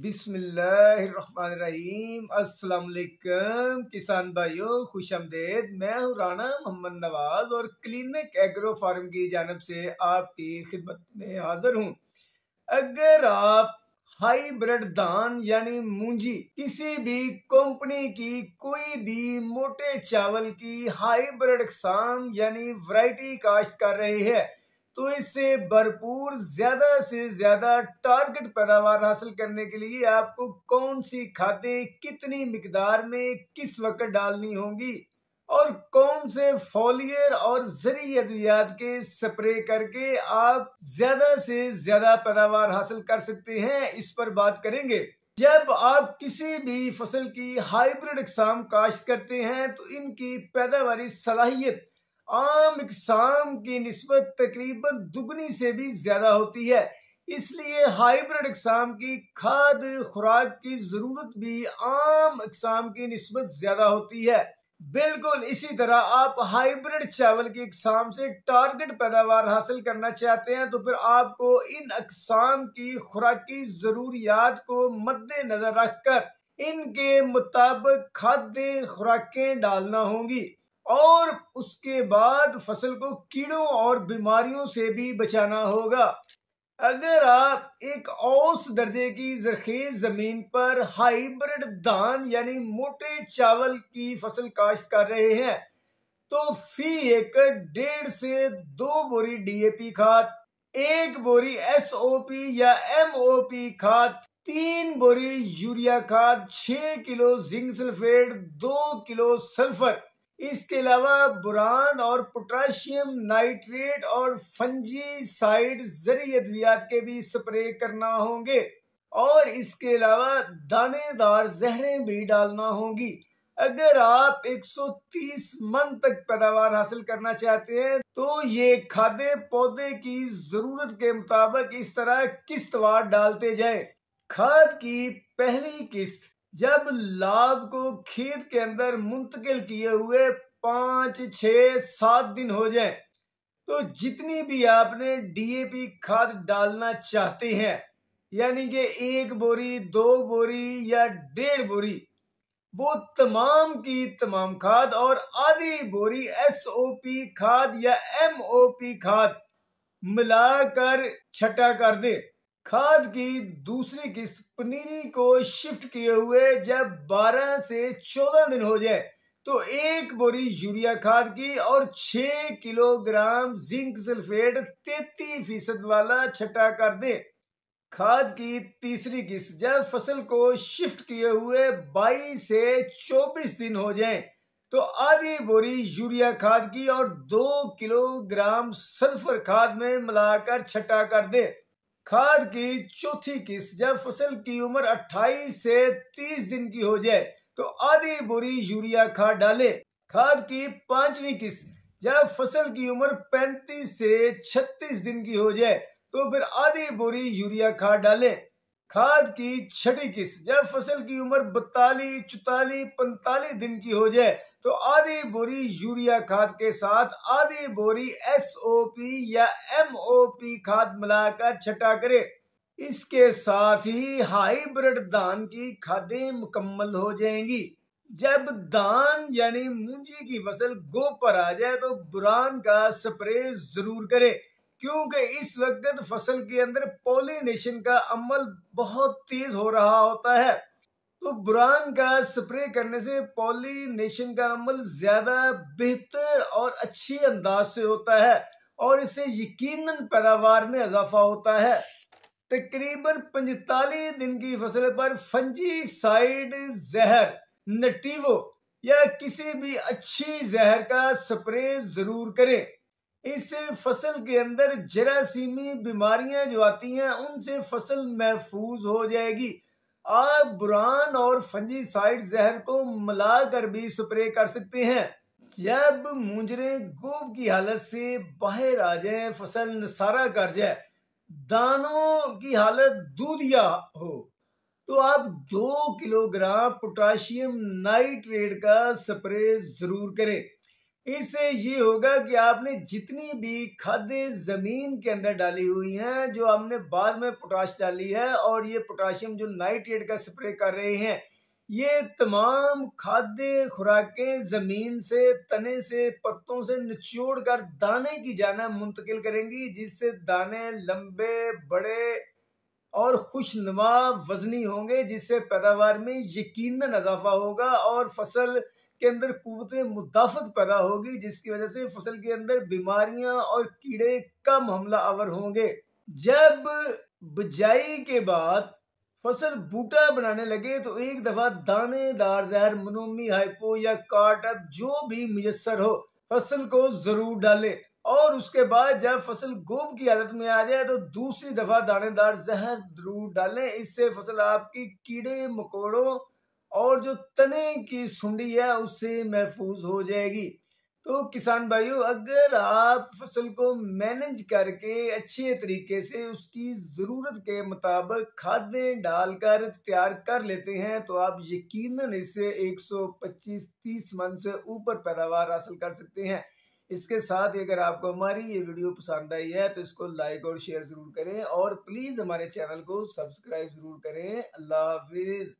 बिस्मिल्लाहिर्रहमानिर्रहीम। अस्सलाम वालेकुम किसान भाइयों, खुशामदीद। मैं हूँ राणा मोहम्मद नवाज और क्लिनिक एग्रो फार्म की जानब से आपकी खिदमत में हाजिर हूँ। अगर आप हाइब्रिड धान यानी मूंजी किसी भी कंपनी की कोई भी मोटे चावल की हाइब्रिड किस्म यानी वैरायटी काश्त कर रहे हैं तो इससे भरपूर ज्यादा से ज्यादा टारगेट पैदावार हासिल करने के लिए आपको कौन सी खादें कितनी मिकदार में किस वक्त डालनी होंगी और कौन से फॉलियर और जरिए अद्वियात के स्प्रे करके आप ज्यादा से ज्यादा पैदावार हासिल कर सकते हैं, इस पर बात करेंगे। जब आप किसी भी फसल की हाइब्रिड इकसाम काश्त करते हैं तो इनकी पैदावारी सलाहियत आम इकसाम की निस्बत तकरीबन दुगनी से भी ज्यादा होती है। इसलिए हाइब्रिड इकसाम की खाद खुराक की जरूरत भी आम इकसाम की निस्बत ज्यादा होती है। बिल्कुल इसी तरह आप हाइब्रिड चावल की इकसाम से टारगेट पैदावार हासिल करना चाहते हैं तो फिर आपको इन अकसाम की खुराकी जरूरियात को मद्देनजर रखकर इनके मुताबिक खाद्य खुराकें डालना होंगी और उसके बाद फसल को कीड़ों और बीमारियों से भी बचाना होगा। अगर आप एक औसत दर्जे की जरखेज जमीन पर हाइब्रिड धान यानी मोटे चावल की फसल काश्त कर रहे हैं तो फी एकड़ 1.5 से 2 बोरी डीएपी खाद, 1 बोरी एसओपी या एमओपी खाद, 3 बोरी यूरिया खाद, 6 kilo zinc sulphate, 2 kilo sulphur, इसके अलावा बोरान और पोटाशियम नाइट्रेट और फंजीसाइड जरिए अद्वियात के भी स्प्रे करना होंगे और इसके अलावा दानेदार जहरें भी डालना होंगी। अगर आप 130 मन तक पैदावार हासिल करना चाहते हैं तो ये खादे पौधे की जरूरत के मुताबिक इस तरह किस्तवार डालते जाएं। खाद की पहली किस्त जब लाभ को खेत के अंदर मुंतकिल किए हुए 5, 6, 7 दिन हो जाए तो जितनी भी आपने डीएपी खाद डालना चाहते हैं यानी कि 1 बोरी, 2 बोरी या 1.5 बोरी, वो तमाम की तमाम खाद और आधी बोरी एसओपी खाद या एमओपी खाद मिलाकर छटा कर दे। खाद की दूसरी किस्त पनीरी को शिफ्ट किए हुए जब 12 से 14 दिन हो जाए तो 1 बोरी यूरिया खाद की और 6 किलोग्राम जिंक सल्फेट 33% वाला छटा कर दे। खाद की तीसरी किस्त जब फसल को शिफ्ट किए हुए 22 से 24 दिन हो जाए तो आधी बोरी यूरिया खाद की और 2 किलोग्राम सल्फर खाद में मिलाकर छटा कर दे। खाद की चौथी किस्त जब फसल की उम्र 28 से 30 दिन की हो जाए तो आधी बोरी यूरिया खाद डाले। खाद की पांचवी किस्त जब फसल की उम्र 35 से 36 दिन की हो जाए तो फिर आधी बोरी यूरिया खाद डाले। खाद की छठी किस्त जब फसल की उम्र 42, 44, 45 दिन की हो जाए तो आधी बोरी यूरिया खाद के साथ आधी बोरी एसओपी या एमओपी खाद मिलाकर छटा करे। इसके साथ ही हाइब्रिड धान की खादें मुकम्मल हो जाएंगी। जब धान यानी मूंजी की फसल गोप पर आ जाए तो बुरान का स्प्रे जरूर करें क्योंकि इस वक्त फसल के अंदर पॉलिनेशन का अमल बहुत तेज हो रहा होता है। तो बुरान का स्प्रे करने से पॉलिनेशन का अमल ज्यादा बेहतर और अच्छे अंदाज से होता है और इससे यकीनन पैदावार में इजाफा होता है। तकरीबन 45 दिन की फसल पर फंजीसाइड जहर नटीवो या किसी भी अच्छी जहर का स्प्रे जरूर करें। इससे फसल के अंदर जरासीमी बीमारियां जो आती हैं उनसे फसल महफूज हो जाएगी। आप बुरान और फंजीसाइड जहर को मिलाकर भी स्प्रे कर सकते हैं। जब मुंजरे गोब की हालत से बाहर आ जाए, फसल नसारा कर जाए, दानों की हालत दूधिया हो तो आप 2 किलोग्राम पोटाशियम नाइट्रेट का स्प्रे जरूर करें। इससे ये होगा कि आपने जितनी भी खादें जमीन के अंदर डाली हुई हैं, जो हमने बाद में पोटाश डाली है और ये पोटाशियम जो नाइट्रेट का स्प्रे कर रहे हैं, ये तमाम खाद्य खुराकें जमीन से, तने से, पत्तों से निचोड़ कर दाने की जाना मुंतकिल करेंगी, जिससे दाने लंबे, बड़े और खुशनुमा वजनी होंगे, जिससे पैदावार में यकीनन इजाफा होगा और फसल के अंदर कुव्वत मुदाफत पैदा होगी, जिसकी वजह से फसल के अंदर बीमारियां और कीड़े कम हमला आवर होंगे। जब बिजाई के बाद फसल बूटा बनाने लगे तो एक दफा दानेदार जहर मनोमी हाइपो या कार्टअप जो भी मुयस्सर हो फसल को जरूर डालें, और उसके बाद जब फसल गोब की हालत में आ जाए तो दूसरी दफा दानेदार जहर जरूर डालें। इससे फसल आपकी कीड़े मकोड़ों और जो तने की सुंडी है उससे महफूज हो जाएगी। तो किसान भाइयों, अगर आप फसल को मैनेज करके अच्छे तरीके से उसकी ज़रूरत के मुताबिक खादें डालकर तैयार कर लेते हैं तो आप यकीनन इससे 125-30 मन से ऊपर पैदावार हासिल कर सकते हैं। इसके साथ ही अगर आपको हमारी ये वीडियो पसंद आई है तो इसको लाइक और शेयर ज़रूर करें और प्लीज़ हमारे चैनल को सब्सक्राइब ज़रूर करें। अल्लाह हाफिज़।